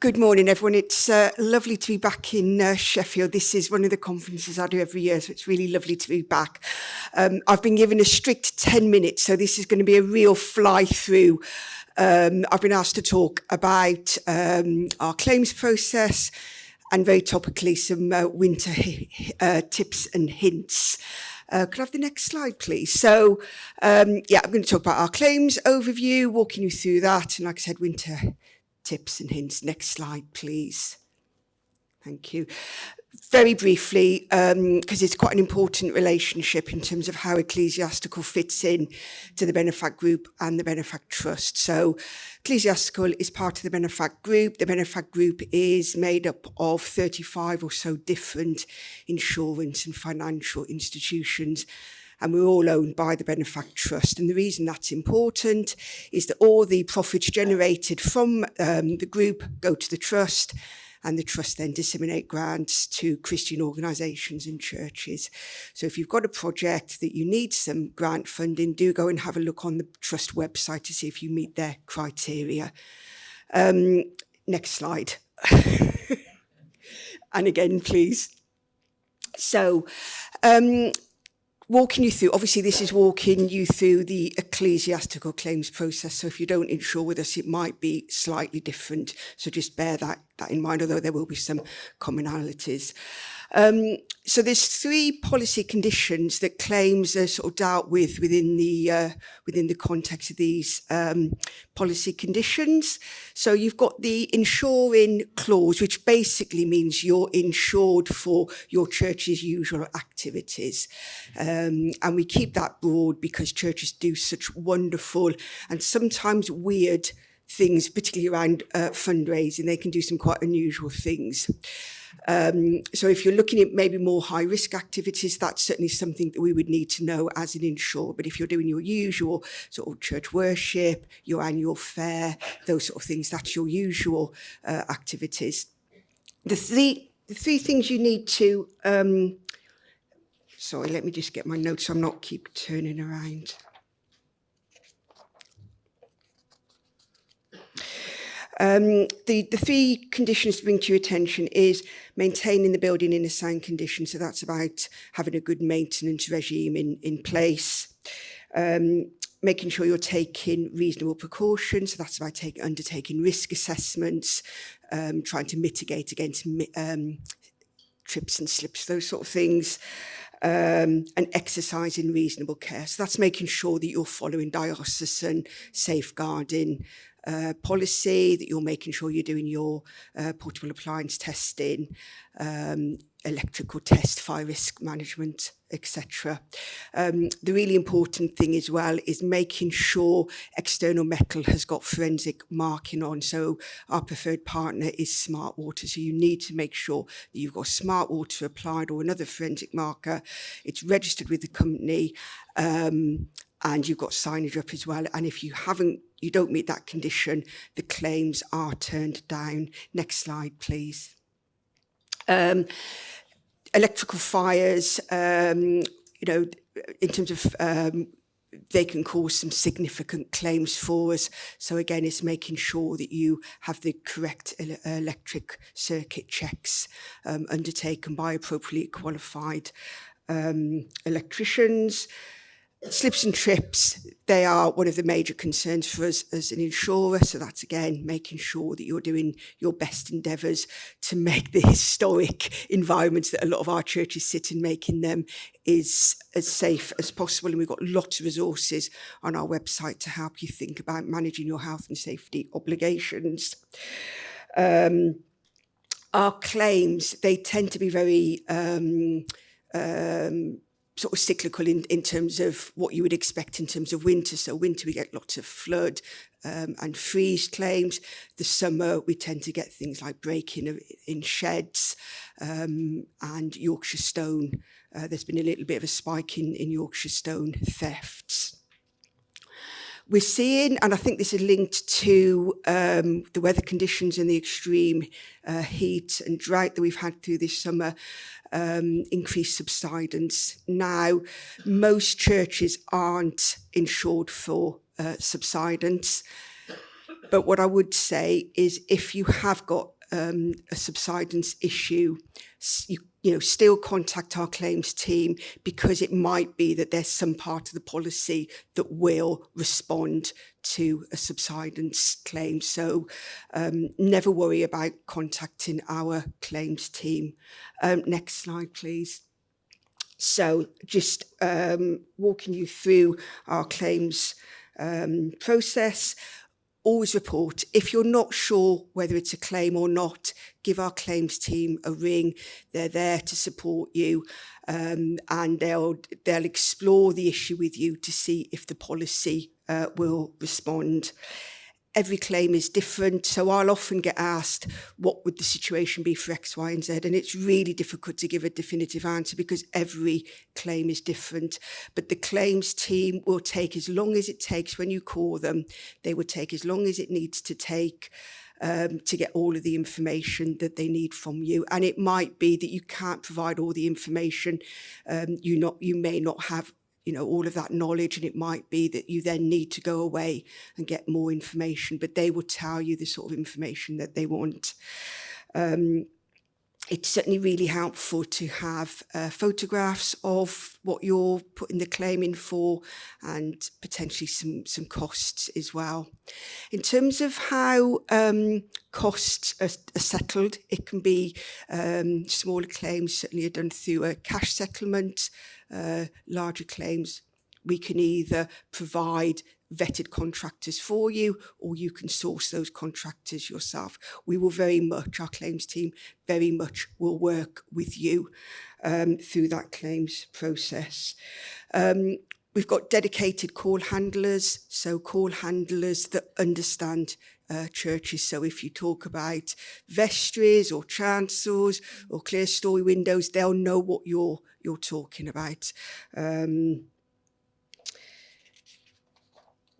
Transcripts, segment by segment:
Good morning, everyone. It's lovely to be back in Sheffield. This is one of the conferences I do every year, so it's really lovely to be back. I've been given a strict 10 minutes, so this is going to be a real fly-through. I've been asked to talk about our claims process and very topically some winter tips and hints. Could I have the next slide, please? So, I'm going to talk about our claims overview, walking you through that, and like I said, winter tips and hints. Next slide, please. Thank you. Very briefly, because it's quite an important relationship in terms of how Ecclesiastical fits in to the Benefact Group and the Benefact Trust. So Ecclesiastical is part of the Benefact Group. The Benefact Group is made up of 35 or so different insurance and financial institutions, and we're all owned by the Benefact Trust. And the reason that's important is that all the profits generated from the group go to the trust, and the trust then disseminate grants to Christian organisations and churches. So if you've got a project that you need some grant funding, do go and have a look on the trust website to see if you meet their criteria. Next slide. And again, please. So, walking you through, obviously this is walking you through the ecclesiastical claims process. So if you don't insure with us, it might be slightly different. So just bear that in mind, although there will be some commonalities. So there's 3 policy conditions that claims are sort of dealt with within the context of these policy conditions. So you've got the insuring clause, which basically means you're insured for your church's usual activities. And we keep that broad because churches do such wonderful and sometimes weird things, particularly around fundraising. They can do some quite unusual things. So if you're looking at maybe more high-risk activities, that's certainly something that we would need to know as an insurer. But if you're doing your usual sort of church worship, your annual fair, those sort of things, that's your usual activities. The three things you need to... sorry, let me just get my notes so I'm not keep turning around. The 3 conditions to bring to your attention is maintaining the building in a sound condition. So that's about having a good maintenance regime in place. Making sure you're taking reasonable precautions. So that's about undertaking risk assessments, trying to mitigate against trips and slips, those sort of things. And exercising reasonable care. So that's making sure that you're following diocesan safeguarding policy, that you're making sure you're doing your portable appliance testing, electrical test, fire risk management, etc. The really important thing as well is making sure external metal has got forensic marking on. So our preferred partner is Smart Water. So you need to make sure that you've got Smart Water applied or another forensic marker. It's registered with the company, and you've got signage up as well. And if you don't meet that condition, the claims are turned down. Next slide, please. Electrical fires, in terms of they can cause some significant claims for us. So again, it's making sure that you have the correct electric circuit checks undertaken by appropriately qualified electricians. Slips and trips, they are one of the major concerns for us as an insurer. So that's, again, making sure that you're doing your best endeavours to make the historic environments that a lot of our churches sit in, making them is as safe as possible. And we've got lots of resources on our website to help you think about managing your health and safety obligations. Our claims, they tend to be very... sort of cyclical in terms of what you would expect in terms of winter. So winter, we get lots of flood and freeze claims. The summer, we tend to get things like break-in in sheds and Yorkshire stone. There's been a little bit of a spike in Yorkshire stone thefts. We're seeing, and I think this is linked to the weather conditions and the extreme heat and drought that we've had through this summer, increased subsidence. Now, most churches aren't insured for subsidence. But what I would say is if you have got a subsidence issue, still contact our claims team, because it might be that there's some part of the policy that will respond to a subsidence claim. So never worry about contacting our claims team. Next slide, please. So just walking you through our claims process. Always report. If you're not sure whether it's a claim or not, give our claims team a ring. They're there to support you, and they'll explore the issue with you to see if the policy will respond. Every claim is different, so I'll often get asked, what would the situation be for X, Y, and Z? And it's really difficult to give a definitive answer because every claim is different. But the claims team will take as long as it takes when you call them. They will take as long as it needs to take to get all of the information that they need from you. And it might be that you can't provide all the information. You may not have all of that knowledge, and it might be that you then need to go away and get more information, but they will tell you the sort of information that they want. It's certainly really helpful to have photographs of what you're putting the claim in for, and potentially some costs as well. In terms of how costs are settled, it can be smaller claims certainly are done through a cash settlement. Larger claims, we can either provide vetted contractors for you, or you can source those contractors yourself. We will our claims team very much will work with you through that claims process. We've got dedicated call handlers, so call handlers that understand churches. So if you talk about vestries or chancels or clear story windows, they'll know what you're talking about.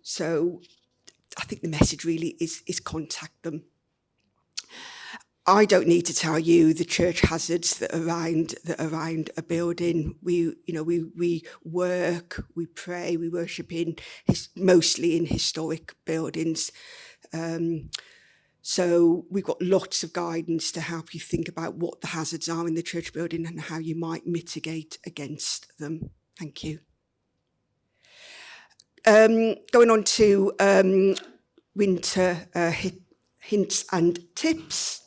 So I think the message really is contact them. I don't need to tell you the church hazards that are around a building. We work, we pray, we worship mostly in historic buildings. So we've got lots of guidance to help you think about what the hazards are in the church building and how you might mitigate against them. Thank you. Going on to winter hints and tips.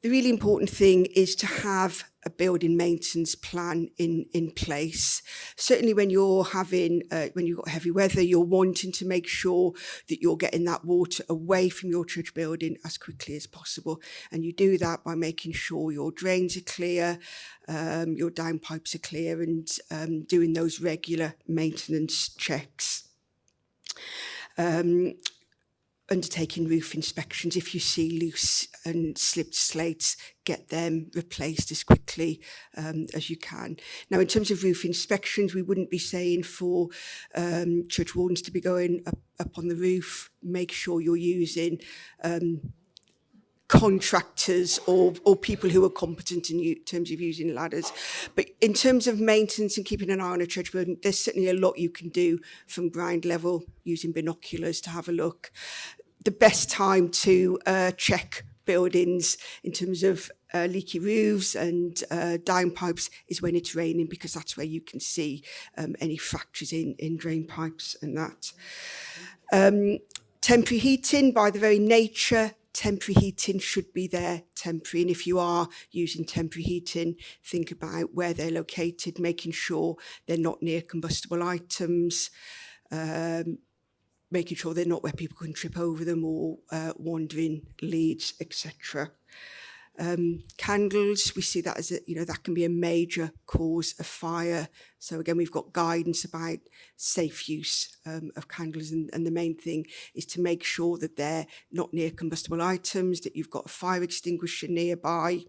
The really important thing is to have a building maintenance plan in place. Certainly when you've got heavy weather, you're wanting to make sure that you're getting that water away from your church building as quickly as possible. And you do that by making sure your drains are clear, your downpipes are clear, and doing those regular maintenance checks. Undertaking roof inspections. If you see loose and slipped slates, get them replaced as quickly as you can. Now, in terms of roof inspections, we wouldn't be saying for church wardens to be going up on the roof. Make sure you're using contractors or people who are competent in terms of using ladders. But in terms of maintenance and keeping an eye on a church building, there's certainly a lot you can do from ground level, using binoculars to have a look. The best time to check buildings in terms of leaky roofs and downpipes is when it's raining, because that's where you can see any fractures in drain pipes and that. Temporary heating, by the very nature, temporary heating should be there temporary. And if you are using temporary heating, think about where they're located, making sure they're not near combustible items, making sure they're not where people can trip over them, or wandering leads, etc. Candles, we see that as that can be a major cause of fire. So again, we've got guidance about safe use of candles, and the main thing is to make sure that they're not near combustible items, that you've got a fire extinguisher nearby,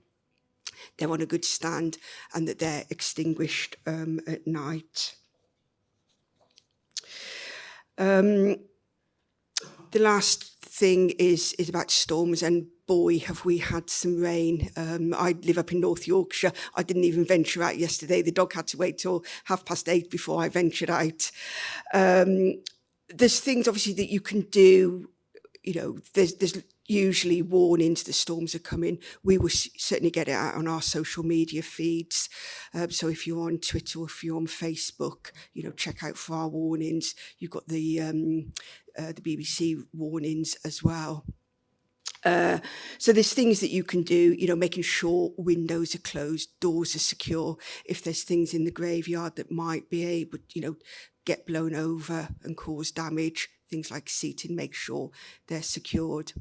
they're on a good stand, and that they're extinguished at night. The last thing is about storms, and boy, have we had some rain. I live up in North Yorkshire. I didn't even venture out yesterday. The dog had to wait till 8:30 before I ventured out. There's things obviously that you can do. usually warnings the storms are coming. We will certainly get it out on our social media feeds. So if you're on Twitter or if you're on Facebook, check out for our warnings. You've got the BBC warnings as well. So there's things that you can do, making sure windows are closed, doors are secure. If there's things in the graveyard that might be able, get blown over and cause damage, things like seating, make sure they're secured.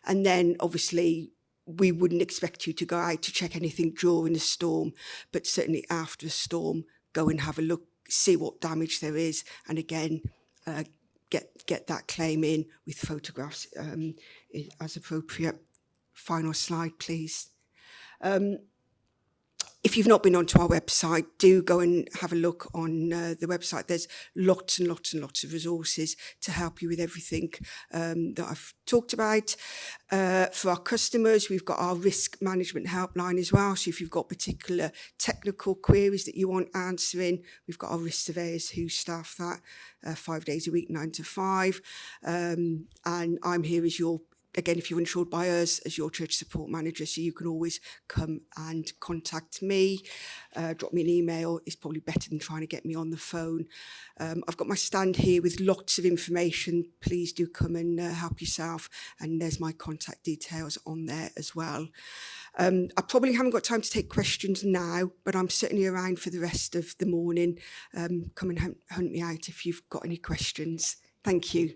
And then obviously we wouldn't expect you to go out to check anything during a storm, but certainly after a storm, go and have a look, see what damage there is. And again, get that claim in with photographs as appropriate. Final slide, please. If you've not been onto our website, do go and have a look on the website. There's lots and lots and lots of resources to help you with everything that I've talked about. For our customers, we've got our risk management helpline as well. So if you've got particular technical queries that you want answering, we've got our risk surveyors who staff that 5 days a week, 9 to 5. And I'm here as again, if you're insured by us, as your church support manager, so you can always come and contact me, drop me an email. It's probably better than trying to get me on the phone. I've got my stand here with lots of information. Please do come and help yourself. And there's my contact details on there as well. I probably haven't got time to take questions now, but I'm certainly around for the rest of the morning. Come and hunt me out if you've got any questions. Thank you.